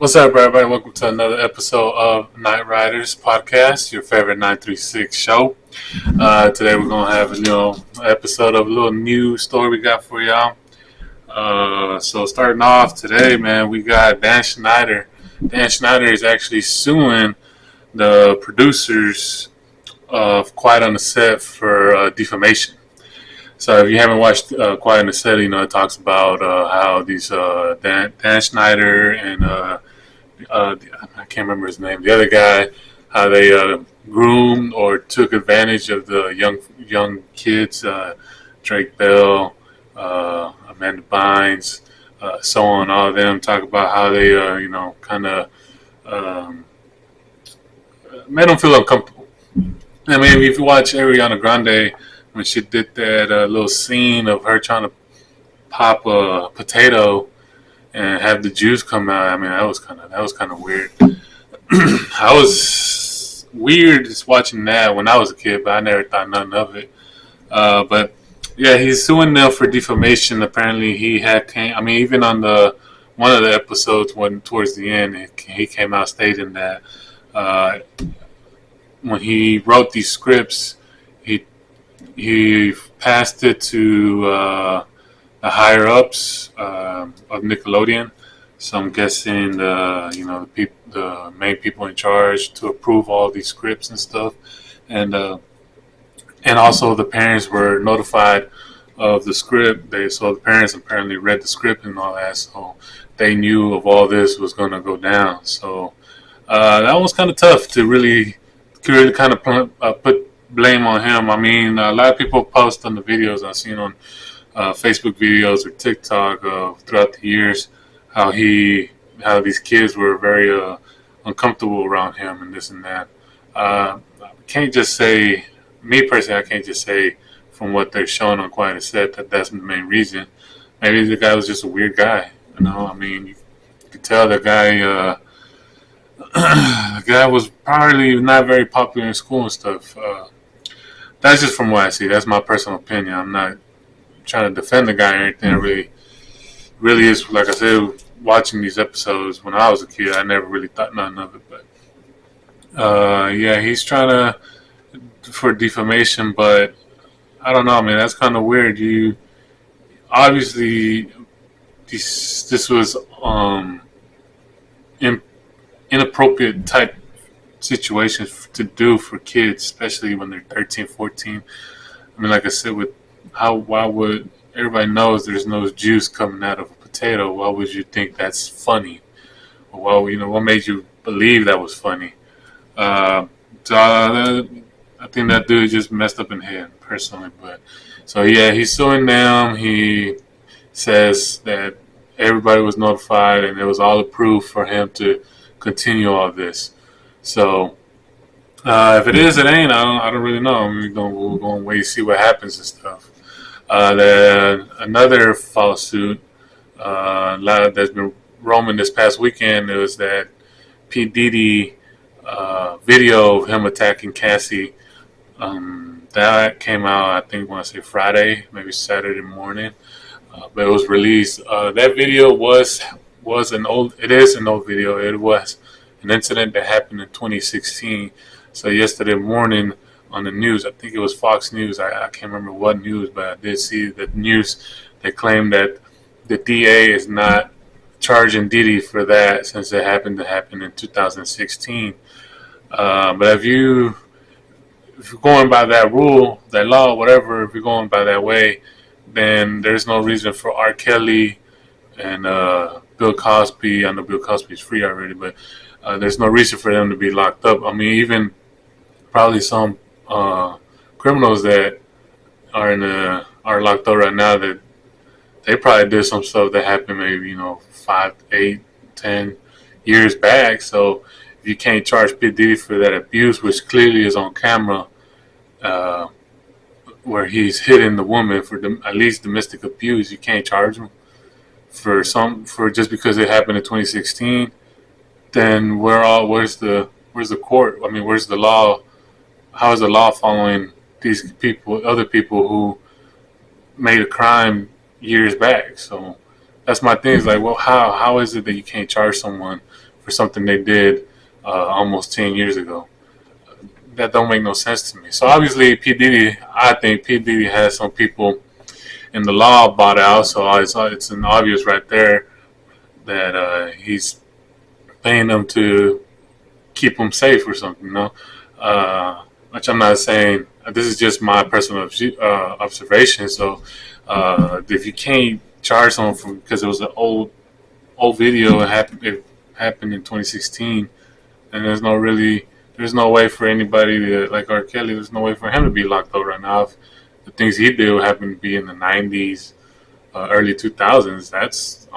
What's up, everybody? Welcome to another episode of Night Riders Podcast, your favorite 936 show. Today we're gonna have episode of a little news story we got for y'all. So starting off today, man, we got Dan Schneider. Dan Schneider is actually suing the producers of Quiet on the Set for defamation. So if you haven't watched Quiet on the Set, it talks about how these Dan Schneider and I can't remember his name. The other guy, how they groomed or took advantage of the young kids, Drake Bell, Amanda Bynes, so on. All of them talk about how they, kind of made them feel uncomfortable. I mean, if you watch Ariana Grande when she did that little scene of her trying to pop a potato and have the juice come out. I mean, that was kind of weird. I was weird just watching that when I was a kid, but I never thought nothing of it. But yeah, he's suing them for defamation. Apparently, even on the one of the episodes, when towards the end, he came out stating that when he wrote these scripts, he passed it to the higher ups of Nickelodeon. So I'm guessing the main people in charge to approve all these scripts and stuff, and also the parents were notified of the script. So the parents apparently read the script and all that, so they knew of all this was going to go down. So that was kind of tough to really kind of put blame on him. I mean, a lot of people post on the videos I've seen on Facebook videos or TikTok throughout the years how these kids were very uncomfortable around him and this and that. I can't just say, me personally, I can't just say from what they're showing on Quiet and Set that that's the main reason. Maybe the guy was just a weird guy. I mean, you could tell the guy the guy was probably not very popular in school and stuff. That's just from what I see. That's my personal opinion. I'm not trying to defend the guy or anything. Really is, like I said, watching these episodes when I was a kid, I never really thought nothing of it. But yeah, he's trying for defamation, but I don't know, man. That's kind of weird. You obviously this was inappropriate type situations to do for kids, especially when they're 13, 14. I mean, like I said, why would everybody knows there's no juice coming out of a potato? Why would you think that's funny? Well, what made you believe that was funny? I think that dude just messed up in the head, personally. But so yeah, he's suing them. He says that everybody was notified and it was all approved for him to continue all this. So if it is, it ain't. I don't really know. We're going to wait and see what happens and stuff. Another lawsuit that's been roaming this past weekend was that P. Diddy video of him attacking Cassie. That came out, I think, when I say Friday, maybe Saturday morning, but it was released. That video it is an old video. It was an incident that happened in 2016. So yesterday morning on the news, I think it was Fox News. I can't remember what news, but I did see the news. They claimed that the DA is not charging Diddy for that since it happened in 2016. But if you're going by that rule, that law, whatever, if you're going by that way, then there's no reason for R. Kelly and Bill Cosby. I know Bill Cosby's free already, but there's no reason for them to be locked up. I mean, even probably some criminals that are locked up right now, that they probably did some stuff that happened maybe 5, 8, 10 years back. So if you can't charge P. Diddy for that abuse, which clearly is on camera, where he's hitting the woman for at least domestic abuse, you can't charge him for just because it happened in 2016. Then where's the court? I mean, where's the law? How is the law following these people, other people who made a crime years back? So that's my thing. Is like, well, how is it that you can't charge someone for something they did almost 10 years ago. That don't make no sense to me. So obviously, I think P Diddy has some people in the law bought out. So it's an obvious right there that he's paying them to keep them safe or something. Which I'm not saying. This is just my personal observation. So if you can't charge someone because it was an old video, it happened in 2016, and there's no way for anybody to, like R. Kelly, there's no way for him to be locked up right now. If the things he did happened to be in the 90s, early 2000s, that's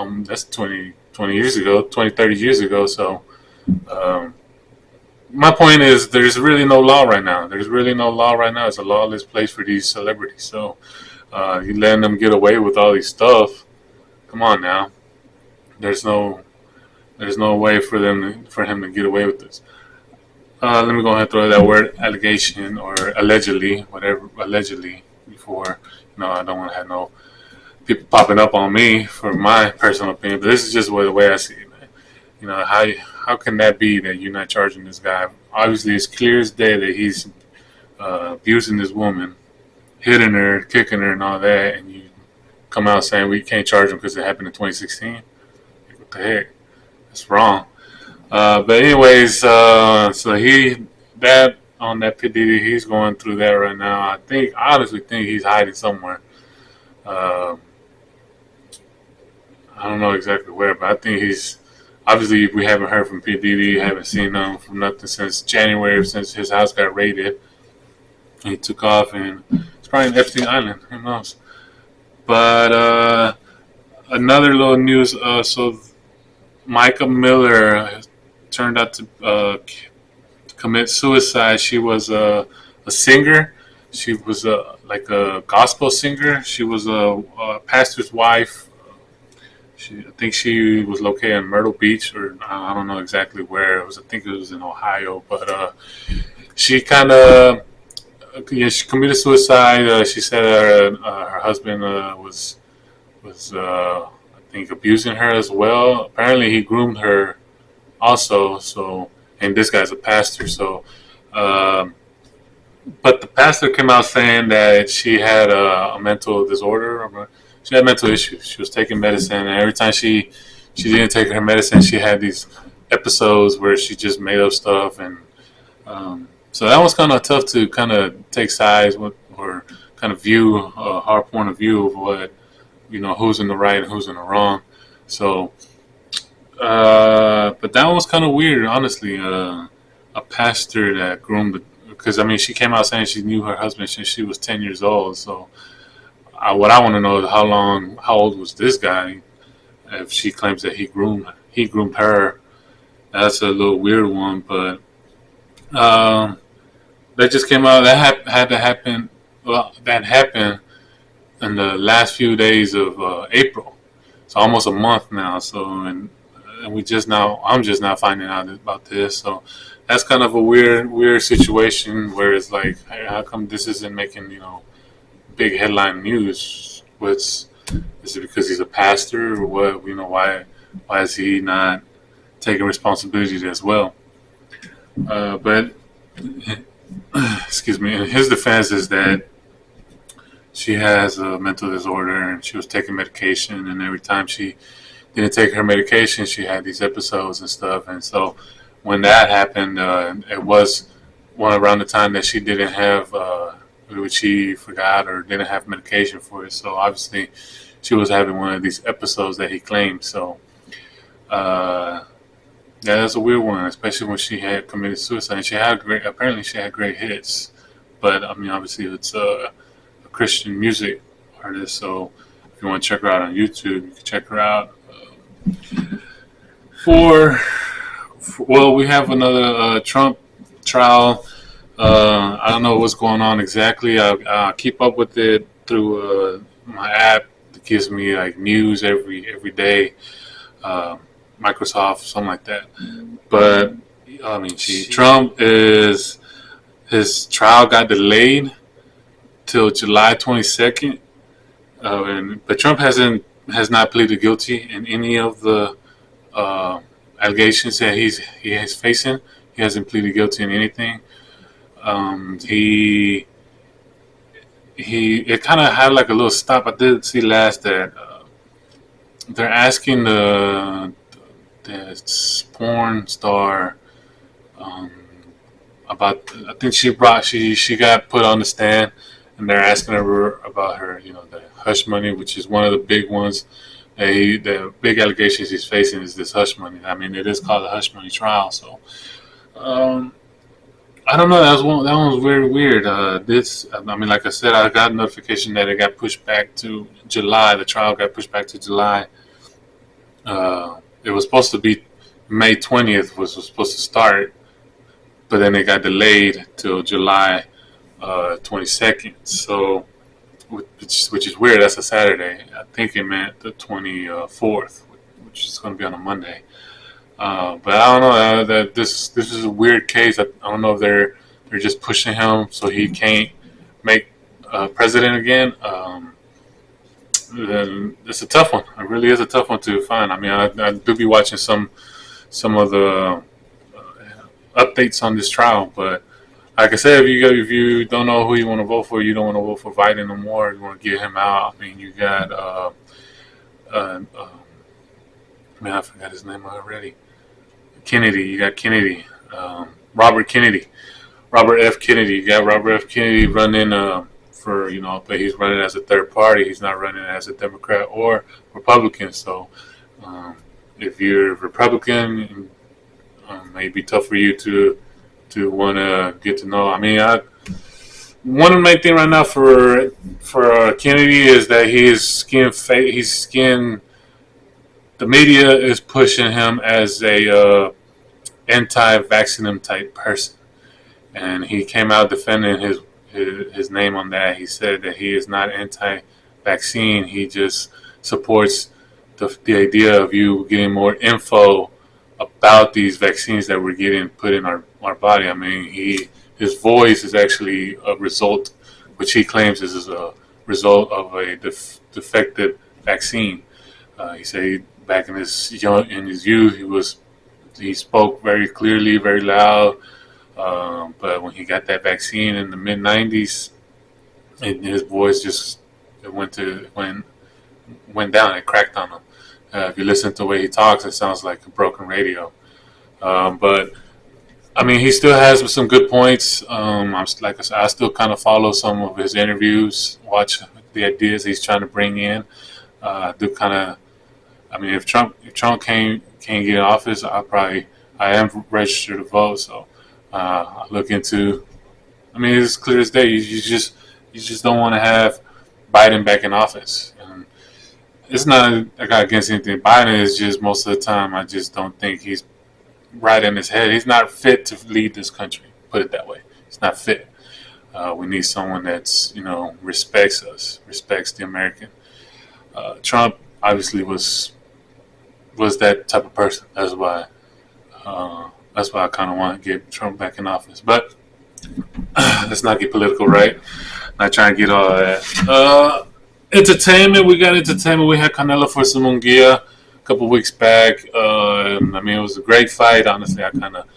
20 years ago, 20, 30 years ago. So um, my point is there's really no law right now. There's really no law right now. It's a lawless place for these celebrities. So you letting them get away with all these stuff. Come on now. There's no way for him to get away with this. Let me go ahead and throw that word allegation or allegedly, whatever, allegedly, before, I don't want to have no people popping up on me for my personal opinion, but this is just the way I see it, man. How can that be that you're not charging this guy? Obviously, it's clear as day that he's abusing this woman, hitting her, kicking her, and all that, and you come out saying we can't charge him because it happened in 2016? What the heck? That's wrong. But anyways, so on that P Diddy, he's going through that right now. I honestly think he's hiding somewhere. Uh, I don't know exactly where, but I think he's obviously we haven't heard from P Diddy, haven't seen him from nothing since January, since his house got raided. He took off, and it's probably in Epstein Island. Who knows? But another little news. So Micah Miller turned out to commit suicide. She was a singer. She was like a gospel singer. She was a pastor's wife. I think she was located in Myrtle Beach, or I don't know exactly where it was. I think it was in Ohio, but she kind of she committed suicide. She said her husband was I think abusing her as well. Apparently, he groomed her also. So, and this guy's a pastor. So, but the pastor came out saying that she had a mental disorder. She had mental issues. She was taking medicine, and every time she didn't take her medicine, she had these episodes where she just made up stuff, and so that was kind of tough to kind of take sides with, or kind of view a hard point of view of what who's in the right and who's in the wrong. So, but that was kind of weird, honestly. A pastor that groomed, because I mean, she came out saying she knew her husband since she was 10 years old. So, what I want to know is how old was this guy? If she claims that he groomed her, that's a little weird one. But that just came out. That had to happen. Well, that happened in the last few days of April. It's almost a month now. So, and I'm just now finding out about this. So that's kind of a weird situation where it's like, hey, how come this isn't making big headline news? Is it because he's a pastor, or what? Why is he not taking responsibility as well? But excuse me. In his defense is that she has a mental disorder and she was taking medication, and every time she didn't take her medication, she had these episodes and stuff. And so when that happened, it was around the time that she didn't have, which she forgot or didn't have medication for it. So obviously she was having one of these episodes that he claimed. So yeah, that's a weird one, especially when she had committed suicide. And apparently she had great hits, but I mean, obviously it's a Christian music artist. So if you want to check her out on YouTube, you can check her out. Well, we have another Trump trial. I don't know what's going on exactly. I keep up with it through my app that gives me like news every day, Microsoft, something like that. But I mean, Trump his trial got delayed till July 22nd, but Trump has not pleaded guilty in any of the allegations that he is facing. He hasn't pleaded guilty in anything. He it kind of had like a little stop. I did see last that they're asking the porn star um, about. I think she got put on the stand, and they're asking her about her, the hush money, which is one of the big ones. The big allegations he's facing is this hush money. I mean, it is called the hush money trial. So um, I don't know. That one was very weird. I mean, like I said, I got a notification that it got pushed back to July. The trial got pushed back to July. It was supposed to be May 20th was supposed to start, but then it got delayed till July 22nd. So, which is weird. That's a Saturday. I think it meant the 24th, which is going to be on a Monday. But I don't know that this is a weird case. I don't know if they're just pushing him so he can't make president again. It's a tough one. It really is a tough one to find. I mean, I do be watching some of the updates on this trial, but like I said, if you don't know who you want to vote for, you don't want to vote for Biden no more. You want to get him out. I mean, you got man, I forgot his name already. Kennedy. You got Kennedy. Robert Kennedy. Robert F. Kennedy. You got Robert F. Kennedy running for, but he's running as a third party. He's not running as a Democrat or Republican. So if you're Republican, it may be tough for you to want to get to know. I mean, one of the main thing right now for Kennedy is that the media is pushing him as a anti-vaccine type person, and he came out defending his name on that. He said that he is not anti-vaccine. He just supports the idea of you getting more info about these vaccines that we're getting put in our body. I mean, his voice is actually a result, which he claims is a result of a defective vaccine. He said back in his youth, he spoke very clearly, very loud. But when he got that vaccine in the mid '90s, his voice just went down. It cracked on him. If you listen to the way he talks, it sounds like a broken radio. But I mean, he still has some good points. Like I said, I still kind of follow some of his interviews, watch the ideas he's trying to bring in. Do kind of. I mean, if Trump can't get in office, I am registered to vote. So I look into. I mean, it's clear as day. You just don't want to have Biden back in office. And it's not I got against anything. Biden is just most of the time. I just don't think he's right in his head. He's not fit to lead this country. Put it that way. He's not fit. We need someone that's respects us, respects the American. Trump obviously was that type of person. That's why I kind of want to get Trump back in office. But let's not get political, right? Not trying to get all that. Entertainment. We got entertainment. We had Canelo versus Munguia a couple weeks back. I mean, it was a great fight. Honestly, I kind of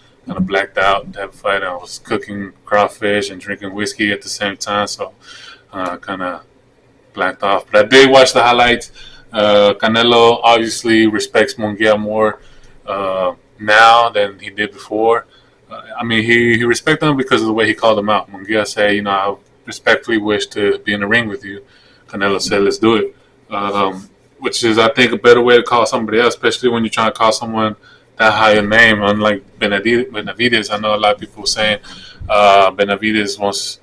blacked out that fight. I was cooking crawfish and drinking whiskey at the same time, so kind of blacked off. But I did watch the highlights. Canelo obviously respects Munguia more now than he did before. I mean, he respected him because of the way he called him out. Munguia said, I respectfully wish to be in the ring with you. Canelo said, let's do it. Which is, I think, a better way to call somebody else, especially when you're trying to call someone that high a name. Unlike Benavidez, I know a lot of people saying Benavidez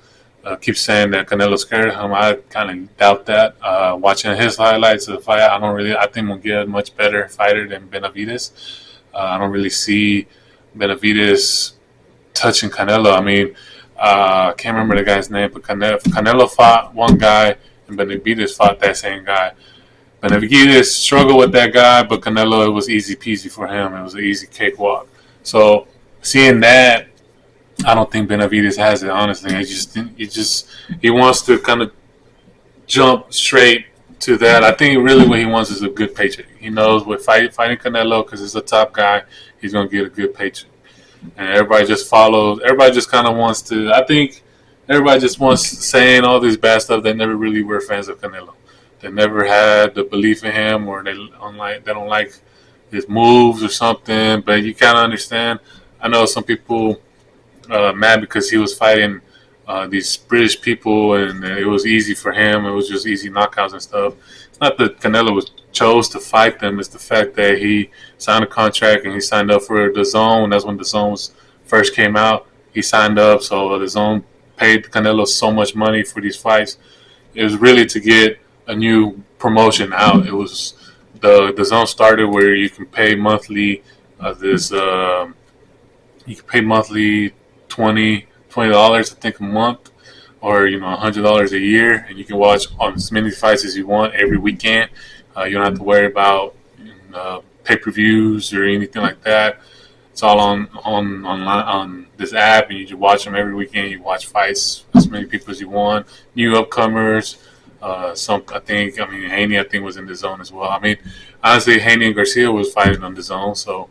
keeps saying that Canelo scared him. I kind of doubt that. Watching his highlights of the fight, I think Munguia is a much better fighter than Benavidez. I don't really see Benavidez touching Canelo. I mean, I can't remember the guy's name, but Canelo fought one guy and Benavidez fought that same guy. Benavidez struggled with that guy, but Canelo, it was easy peasy for him. It was an easy cakewalk. So seeing that, I don't think Benavidez has it, honestly. He wants to kind of jump straight to that. I think really what he wants is a good paycheck. He knows with fighting Canelo, because he's a top guy, he's gonna get a good paycheck. And everybody just follows. Everybody just kind of wants to. I think everybody just wants saying all this bad stuff. They never really were fans of Canelo. They never had the belief in him, or they don't like his moves or something. But you kind of understand. I know some people mad because he was fighting these British people, and it was easy for him. It was just easy knockouts and stuff. It's not that Canelo chose to fight them. It's the fact that he signed a contract and he signed up for the Zone. That's when the Zone first came out. He signed up, so the Zone paid Canelo so much money for these fights. It was really to get a new promotion out. It was the Zone started where you can pay monthly. You can pay monthly $20, I think, a month, or $100 a year, and you can watch on as many fights as you want every weekend. You don't have to worry about pay-per-views or anything like that. It's all online on this app, and you just watch them every weekend. You watch fights as many people as you want. New upcomers. Haney, I think, was in the Zone as well. I mean, honestly, Haney and Garcia was fighting on the Zone, so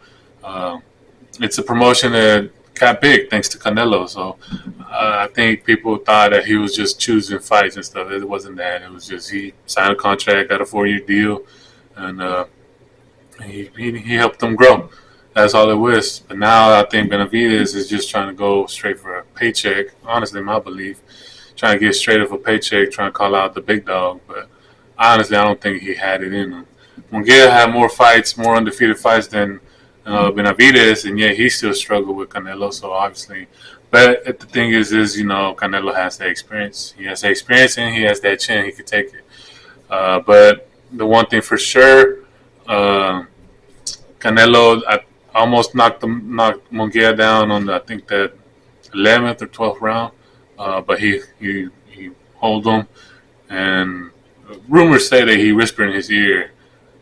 it's a promotion that got big thanks to Canelo. So I think people thought that he was just choosing fights and stuff. It wasn't that. It was just he signed a contract, got a 4-year deal, and he helped them grow. That's all it was. But now I think Benavidez is just trying to go straight for a paycheck. Honestly, my belief, trying to get straight off a paycheck, trying to call out the big dog. But honestly, I don't think he had it in him. Munguia had more fights, more undefeated fights than Benavidez, and yet he still struggled with Canelo. So obviously, but the thing is, Canelo has the experience. He has the experience, and he has that chin. He could take it. But the one thing for sure, Canelo almost knocked Munguia down on I think that 11th or 12th round, but he held him, and rumors say that he whispered in his ear,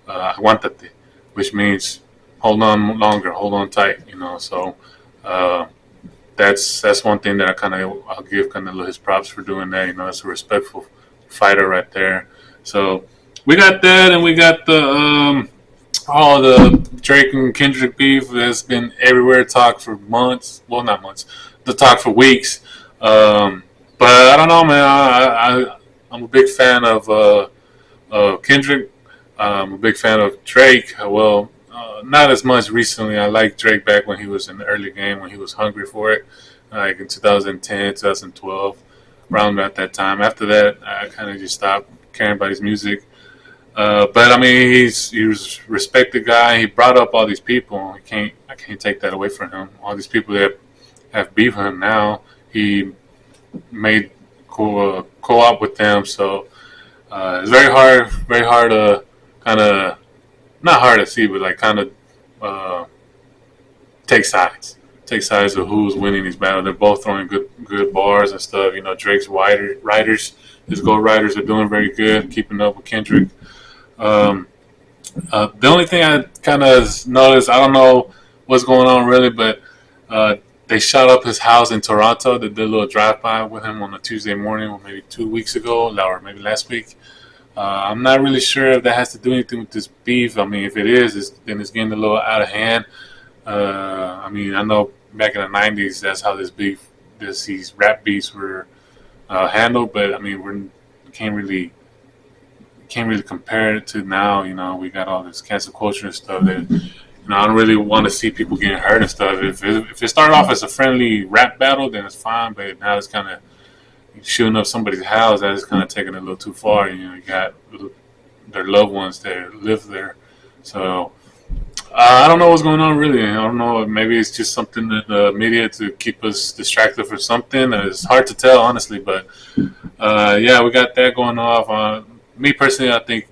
"Aguántate," which means hold on longer, hold on tight. So that's one thing that I'll give Canelo his props for doing that. That's a respectful fighter right there. So we got that, and we got the all the Drake and Kendrick beef that's been everywhere. Talk for months. Well, not months. The talk for weeks. But I don't know, man. I'm a big fan of Kendrick. I'm a big fan of Drake. Well, not as much recently. I liked Drake back when he was in the early game, when he was hungry for it, like in 2010, 2012, around at that time. After that, I kind of just stopped caring about his music. But I mean, he was a respected guy. He brought up all these people. I can't take that away from him. All these people that have beef with him now, he made co-op with them. So it's very hard to kind of, not hard to see, but like kind of take sides of who's winning these battles. They're both throwing good bars and stuff. Drake's riders, his Gold Riders are doing very good, keeping up with Kendrick. The only thing I kind of noticed, I don't know what's going on really, but they shot up his house in Toronto. They did a little drive-by with him on a Tuesday morning, or maybe 2 weeks ago, or maybe last week. I'm not really sure if that has to do anything with this beef. I mean, if it is, then it's getting a little out of hand. I mean, I know back in the 90s, that's how these rap beefs were handled, but I mean, we can't really compare it to now. We got all this cancel culture and stuff that, I don't really want to see people getting hurt and stuff. If it started off as a friendly rap battle, then it's fine, but now it's kind of shooting up somebody's house. That is kind of taking it a little too far. You got their loved ones that live there. So I don't know what's going on really. I don't know. Maybe it's just something that the media to keep us distracted for something. It's hard to tell, honestly. But yeah, we got that going off. Me personally, I think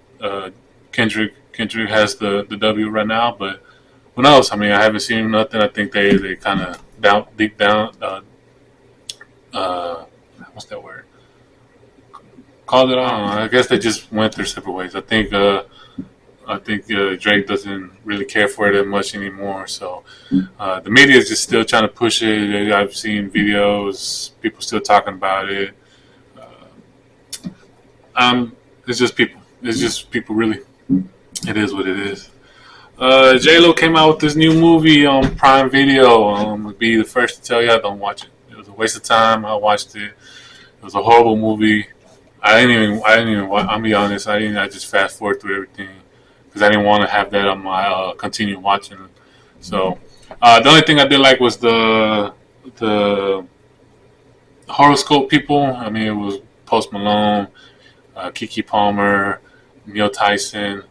Kendrick has the W right now. But who knows? I mean, I haven't seen nothing. I think they kind of deep down. What's that word? Called it on. I guess they just went their separate ways. I think Drake doesn't really care for it that much anymore. So the media is just still trying to push it. I've seen videos, people still talking about it. It's just people. It's just people really. It is what it is. J Lo came out with this new movie on Prime Video. I'll be the first to tell you I don't watch it. It was a waste of time. I watched it. It was a horrible movie. I'll be honest. I didn't. I just fast forward through everything because I didn't want to have that on my continue watching. So the only thing I did like was the horoscope people. I mean, it was Post Malone, Kiki Palmer, Neil Tyson.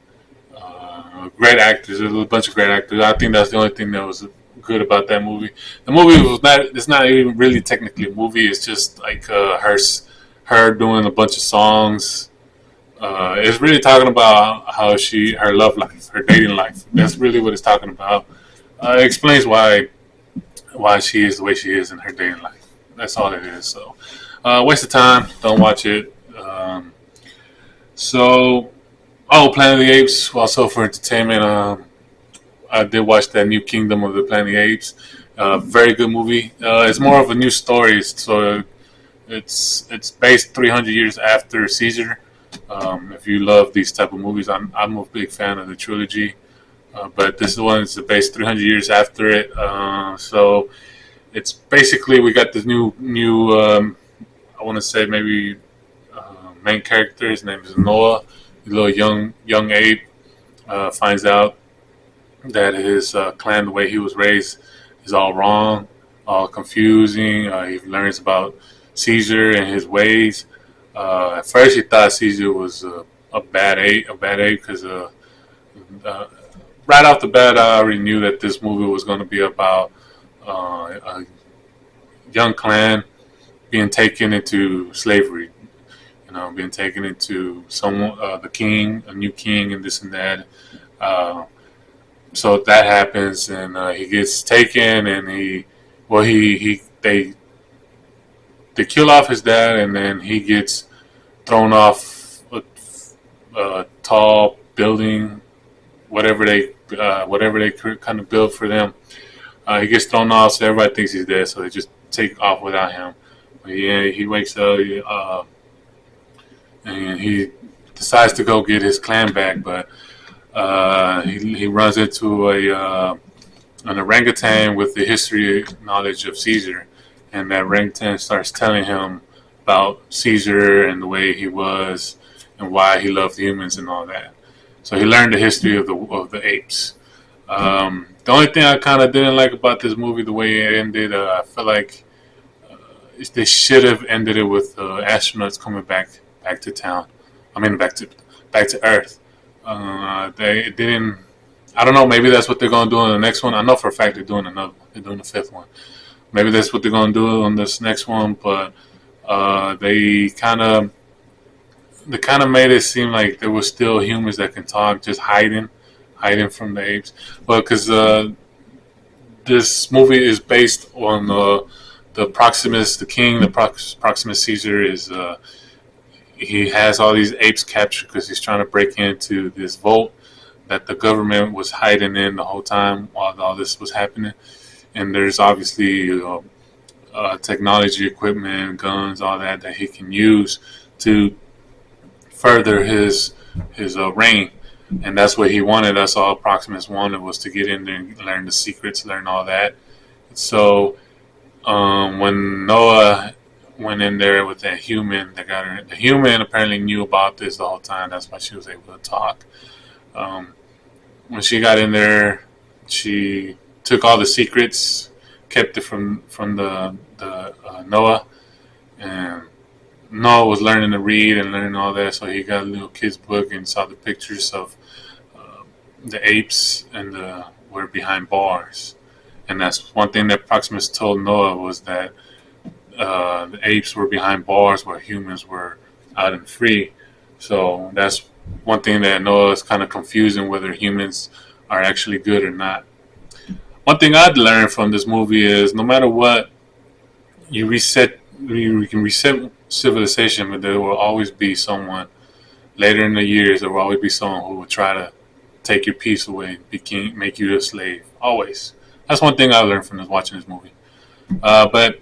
Great actors. There's a bunch of great actors. I think that's the only thing that was good about that movie. The movie was not. It's not even really technically a movie. It's just like her doing a bunch of songs. It's really talking about how her love life, her dating life. That's really what it's talking about. It explains why she is the way she is in her dating life. That's all it is. So, waste of time. Don't watch it. So, Planet of the Apes. Also for entertainment. I did watch that new Kingdom of the Planet of the Apes. Very good movie. It's more of a new story. So it's based 300 years after Caesar. If you love these type of movies, I'm a big fan of the trilogy. But this one is based 300 years after it. So it's basically we got this new I want to say maybe main character. His name is Noah. The little young ape finds out that his clan, the way he was raised, is all wrong, all confusing. He learns about Caesar and his ways. At first, he thought Caesar was a bad ape because right off the bat, I already knew that this movie was going to be about a young clan being taken into slavery. Being taken into the king, a new king, and this and that. So that happens, and he gets taken, and they kill off his dad, and then he gets thrown off a tall building, whatever they kind of build for them. He gets thrown off, so everybody thinks he's dead, so they just take off without him. But yeah, he wakes up, and he decides to go get his clan back, but he runs into an orangutan with the history knowledge of Caesar, and that orangutan starts telling him about Caesar and the way he was and why he loved humans and all that. So he learned the history of the apes. The only thing I kind of didn't like about this movie, the way it ended, I feel like they should have ended it with astronauts coming back to town. I mean, back to Earth. They didn't. I don't know. Maybe that's what they're gonna do in the next one. I know for a fact they're doing another. They're doing the fifth one. Maybe that's what they're gonna do on this next one. But they kind of made it seem like there were still humans that can talk, just hiding from the apes. But because this movie is based on the Proximus, the king, the Proximus Caesar is. He has all these apes captured because he's trying to break into this vault that the government was hiding in the whole time while all this was happening. And there's obviously technology, equipment, guns, all that he can use to further his reign. And that's what he wanted. That's all Proximus wanted, was to get in there and learn the secrets, learn all that. So when Noah went in there with that human that got her. The human apparently knew about this the whole time. That's why she was able to talk. When she got in there, she took all the secrets, kept it from the Noah, and Noah was learning to read and learning all that. So he got a little kid's book and saw the pictures of the apes and were behind bars. And that's one thing that Proximus told Noah, was that the apes were behind bars where humans were out and free. So that's one thing that Noah is kind of confusing, whether humans are actually good or not. One thing I'd learned from this movie is no matter what, you can reset civilization, but there will always be someone later in the years. There will always be someone who will try to take your peace away, make you a slave. Always. That's one thing I learned from watching this movie. But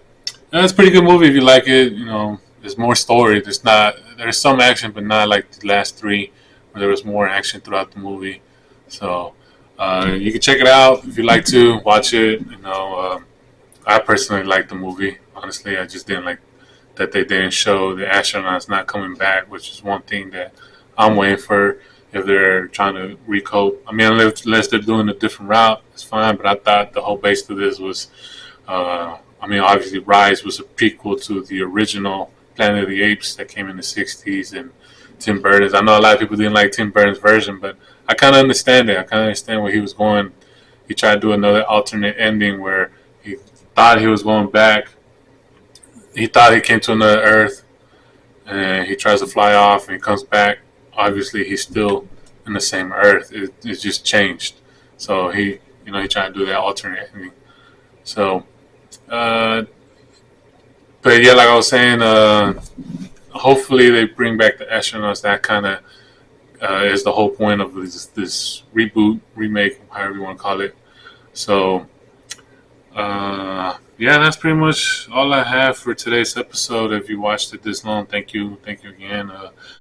it's a pretty good movie if you like it. There's more story. There's some action, but not like the last three. there was more action throughout the movie. So you can check it out if you like to watch it. I personally like the movie. Honestly, I just didn't like that they didn't show the astronauts not coming back, which is one thing that I'm waiting for if they're trying to recoup. I mean, unless they're doing a different route, it's fine. But I thought the whole base of this was, obviously, Rise was a prequel to the original Planet of the Apes that came in the '60s, and Tim Burton's. I know a lot of people didn't like Tim Burton's version, but I kind of understand it. I kind of understand where he was going. He tried to do another alternate ending where he thought he was going back. He thought he came to another Earth, and he tries to fly off, and he comes back. Obviously, he's still in the same Earth. It's just changed. So he tried to do that alternate ending. So, but yeah, like I was saying, hopefully they bring back the astronauts. That kind of is the whole point of this reboot, remake, however you want to call it. So, yeah, that's pretty much all I have for today's episode. If you watched it this long, thank you again.